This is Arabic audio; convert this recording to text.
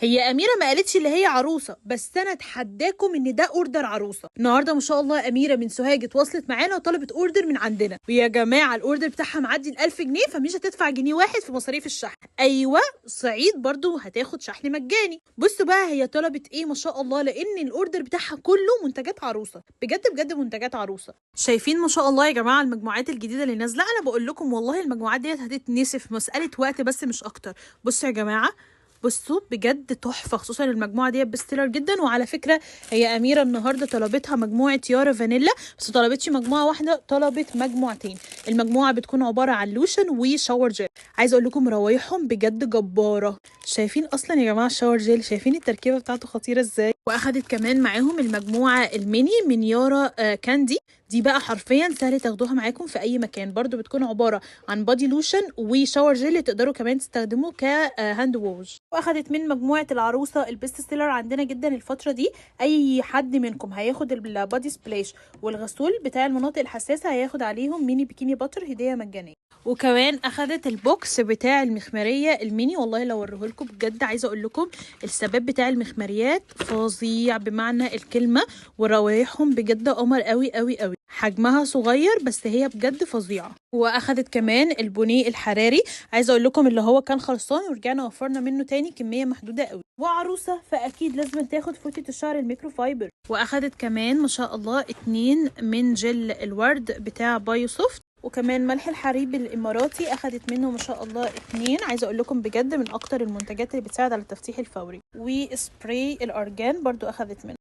هي اميره ما قالتش اللي هي عروسه، بس انا اتحداكم ان ده اوردر عروسه. النهارده ما شاء الله اميره من سوهاج اتواصلت معانا وطلبت اوردر من عندنا، ويا جماعه الاوردر بتاعها معدي ال1000 جنيه، فمش هتدفع جنيه واحد في مصاريف الشحن. ايوه صعيد برضو هتاخد شحن مجاني. بصوا بقى هي طلبت ايه ما شاء الله، لان الاوردر بتاعها كله منتجات عروسه، بجد بجد منتجات عروسه. شايفين ما شاء الله يا جماعه المجموعات الجديده اللي نازله؟ انا بقول لكم والله المجموعات ديت هتتنسف، مساله وقت بس مش اكتر. بصوا يا جماعه، بصوا بجد تحفه، خصوصا المجموعه دي بستيلر جدا. وعلى فكره هي اميره النهارده طلبتها مجموعه يارا فانيلا، بس طلبتش مجموعه واحده، طلبت مجموعتين. المجموعه بتكون عباره عن لوشن وشاور جيل. عايزه اقول لكم روايحهم بجد جباره. شايفين اصلا يا جماعه الشاور جيل؟ شايفين التركيبه بتاعته خطيره ازاي؟ واخدت كمان معاهم المجموعه الميني من يارا كاندي. دي بقى حرفيا سهل تاخدوها معاكم في اي مكان، برضو بتكون عباره عن بادي لوشن وشاور جيل، تقدروا كمان تستخدموه كهاند ووش. واخدت من مجموعه العروسه البيست سيلر عندنا جدا الفتره دي. اي حد منكم هياخد البادي سبلاش والغسول بتاع المناطق الحساسه هياخد عليهم ميني بيكيني باتر هديه مجانيه. وكمان اخدت البوكس بتاع المخمريه الميني، والله لو اوريهولكم بجد عايزه اقول لكم الثبات بتاع المخمريات فظيع بمعنى الكلمه، وروايحهم بجد قمر قوي قوي قوي. حجمها صغير بس هي بجد فظيعه. واخدت كمان البونيه الحراري، عايزه اقول لكم اللي هو كان خلصان ورجعنا وفرنا منه تاني كميه محدوده قوي. وعروسه فاكيد لازم تاخد فوطه الشعر الميكرو فايبر. واخدت كمان ما شاء الله 2 من جل الورد بتاع بايو سوفت. وكمان ملح الحريب الاماراتي اخدت منه ما شاء الله 2. عايزه اقول لكم بجد من اكتر المنتجات اللي بتساعد على التفتيح الفوري. وسبراي الارجان برضو اخدت منه.